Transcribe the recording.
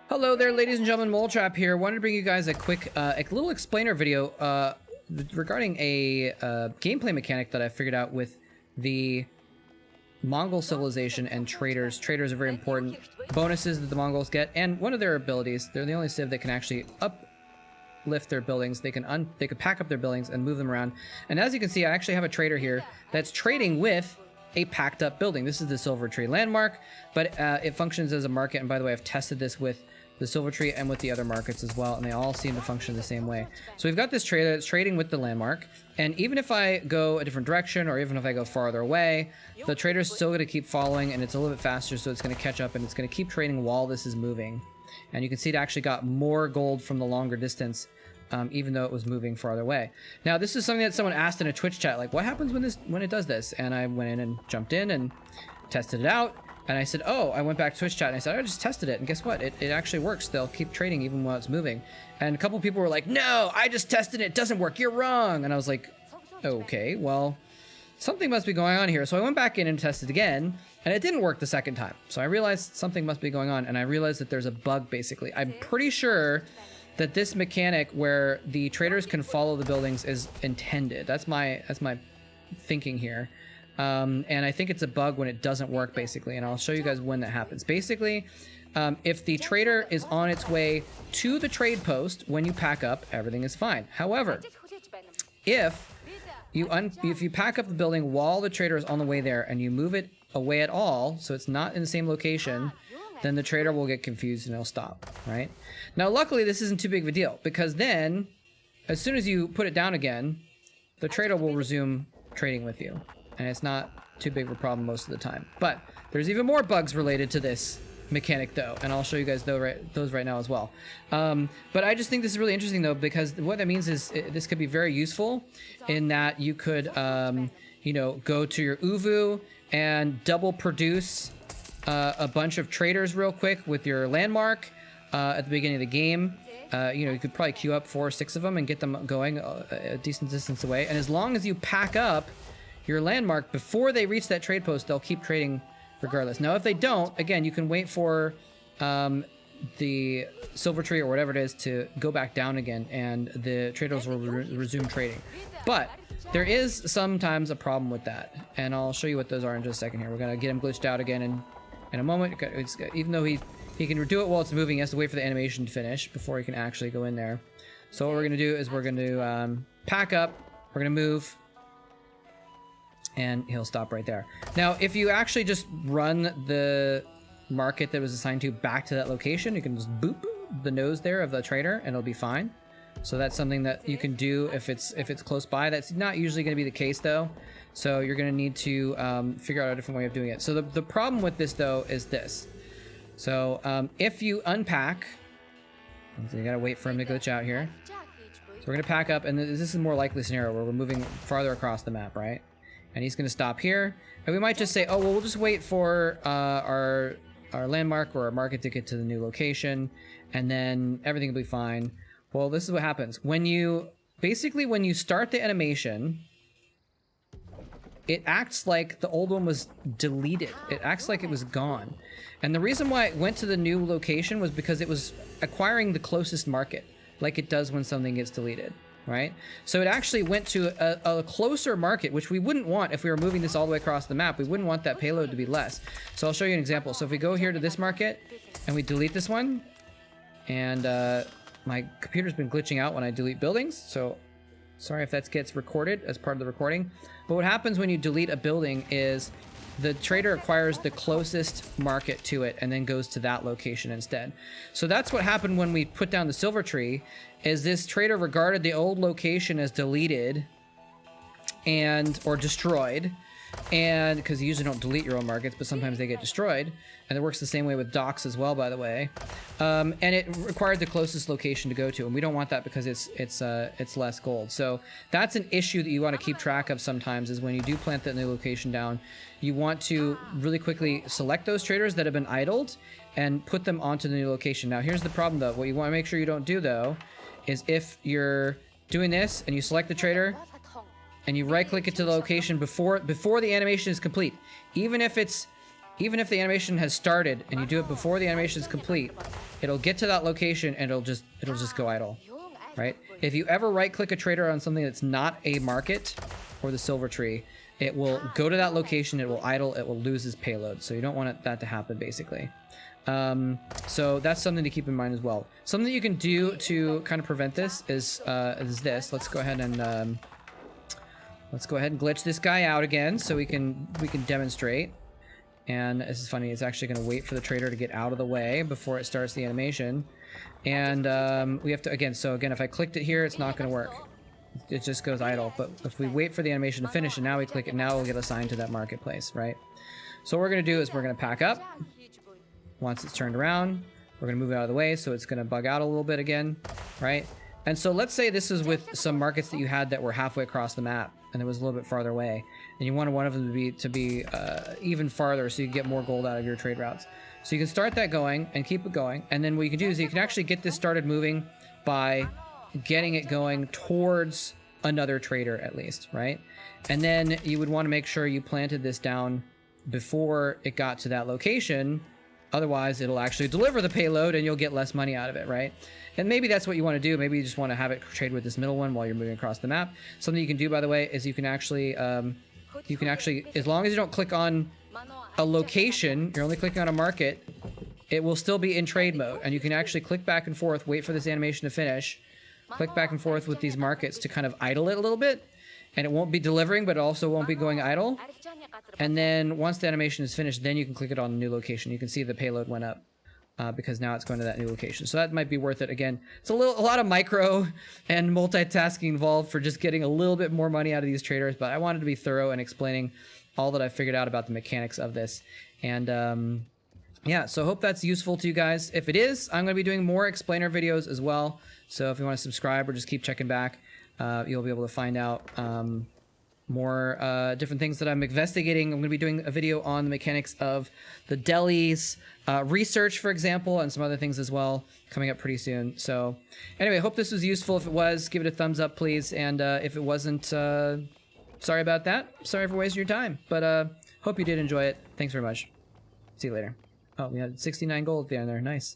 Hello there, ladies and gentlemen, Moletrap here. Wanted to bring you guys a quick, a little explainer video regarding a gameplay mechanic that I figured out with the Mongol civilization and traders. Traders are very important bonuses that the Mongols get, and one of their abilities, they're the only civ that can actually uplift their buildings. They can pack up their buildings and move them around. And as you can see, I actually have a trader here that's trading with a packed up building. This is the Silver Tree landmark, but it functions as a market. And by the way, I've tested this with the Silver Tree and with the other markets as well, and they all seem to function the same way. So we've got this trader that's trading with the landmark, and even if I go a different direction, or even if I go farther away, the trader's still going to keep following, and it's a little bit faster, so it's going to catch up, and it's going to keep trading while this is moving. And you can see it actually got more gold from the longer distance, even though it was moving farther away. Now, this is something that someone asked in a Twitch chat, like, what happens when it does this? And I went in and jumped in and tested it out. And I said, oh, I went back to Twitch chat and I said, I just tested it. And guess what? It actually works. They'll keep trading even while it's moving. And a couple people were like, no, I just tested it. It doesn't work. You're wrong. And I was like, okay, well, something must be going on here. So I went back in and tested again, and it didn't work the second time. So I realized something must be going on. And I realized that there's a bug, basically. I'm pretty sure that this mechanic where the traders can follow the buildings is intended. That's my thinking here. And I think it's a bug when it doesn't work, basically, and I'll show you guys when that happens. Basically, if the trader is on its way to the trade post when you pack up, everything is fine. However, if you pack up the building while the trader is on the way there and you move it away at all, so it's not in the same location, then the trader will get confused and it'll stop, right? Now, luckily, this isn't too big of a deal, because then, as soon as you put it down again, the trader will resume trading with you. And it's not too big of a problem most of the time. But there's even more bugs related to this mechanic, though, and I'll show you guys those right now as well. But I just think this is really interesting, though, because what that means is this could be very useful in that you could, you know, go to your Uvu and double produce a bunch of traders real quick with your landmark at the beginning of the game. You know, you could probably queue up 4 or 6 of them and get them going a decent distance away. And as long as you pack up your landmark before they reach that trade post, they'll keep trading regardless. Now, if they don't, again, you can wait for the Silver Tree or whatever it is to go back down again, and the traders will resume trading. But there is sometimes a problem with that, and I'll show you what those are in just a second here. We're gonna get him glitched out again in a moment. Even though he can do it while it's moving, he has to wait for the animation to finish before he can actually go in there. So what we're gonna do is we're gonna pack up, we're gonna move, and he'll stop right there. Now, if you actually just run the market that was assigned to back to that location, you can just boop the nose there of the trader and it'll be fine. So that's something that you can do if it's close by. That's not usually going to be the case, though. So you're going to need to figure out a different way of doing it. So the problem with this, though, is this. So if you unpack, so you got to wait for him to glitch out here. So we're going to pack up, and this is a more likely scenario where we're moving farther across the map, right? And he's going to stop here, and we might just say, oh, well, we'll just wait for our landmark or our market to get to the new location, and then everything will be fine. Well, this is what happens. When you start the animation, it acts like the old one was deleted. It acts like it was gone. And the reason why it went to the new location was because it was acquiring the closest market, like it does when something gets deleted. Right? So it actually went to a closer market, which we wouldn't want if we were moving this all the way across the map. We wouldn't want that payload to be less. So I'll show you an example. So if we go here to this market and we delete this one, and my computer's been glitching out when I delete buildings, so sorry if that gets recorded as part of the recording. But what happens when you delete a building is the trader acquires the closest market to it and then goes to that location instead. So that's what happened when we put down the Silver Tree, is this trader regarded the old location as deleted or destroyed, and because you usually don't delete your own markets, but sometimes they get destroyed, and it works the same way with docks as well, by the way. And it required the closest location to go to, and we don't want that because it's less gold. So that's an issue that you want to keep track of sometimes, is when you do plant that new location down, you want to really quickly select those traders that have been idled and put them onto the new location. Now, here's the problem, though. What you want to make sure you don't do, though, is if you're doing this and you select the trader and you right click it to the location before the animation is complete, even if the animation has started and you do it before the animation is complete, it'll get to that location and it'll just go idle, right? If you ever right-click a trader on something that's not a market or the silver tree, it will go to that location, it will idle, it will lose its payload. So you don't want that to happen, basically. So that's something to keep in mind as well. Something that you can do to kind of prevent this is this. Let's go ahead and glitch this guy out again so we can demonstrate. And this is funny, it's actually going to wait for the trader to get out of the way before it starts the animation. And we have to, again, if I clicked it here, it's not going to work. It just goes idle. But if we wait for the animation to finish and now we click it, now we'll get assigned to that marketplace, right? So what we're going to do is we're going to pack up. Once it's turned around, we're going to move it out of the way, so it's going to bug out a little bit again, right? And so let's say this is with some markets that you had that were halfway across the map, and it was a little bit farther away, and you wanted one of them to be even farther so you get more gold out of your trade routes. So you can start that going and keep it going, and then what you can do is you can actually get this started moving by getting it going towards another trader at least, right? And then you would want to make sure you planted this down before it got to that location. Otherwise, it'll actually deliver the payload and you'll get less money out of it, right? And maybe that's what you want to do. Maybe you just want to have it trade with this middle one while you're moving across the map. Something you can do, by the way, is you can actually, as long as you don't click on a location, you're only clicking on a market, it will still be in trade mode. And you can actually click back and forth, wait for this animation to finish, click back and forth with these markets to kind of idle it a little bit. And it won't be delivering, but it also won't be going idle. And then once the animation is finished, then you can click it on a new location. You can see the payload went up because now it's going to that new location. So that might be worth it. Again, it's a lot of micro and multitasking involved for just getting a little bit more money out of these traders. But I wanted to be thorough in explaining all that I figured out about the mechanics of this. And yeah, so hope that's useful to you guys. If it is, I'm going to be doing more explainer videos as well. So if you want to subscribe or just keep checking back, you'll be able to find out more different things that I'm investigating. I'm going to be doing a video on the mechanics of the Delhi's research, for example, and some other things as well coming up pretty soon. So anyway, hope this was useful. If it was, give it a thumbs up, please. And if it wasn't, sorry about that. Sorry for wasting your time. But hope you did enjoy it. Thanks very much. See you later. Oh, we had 69 gold at the end there. Nice.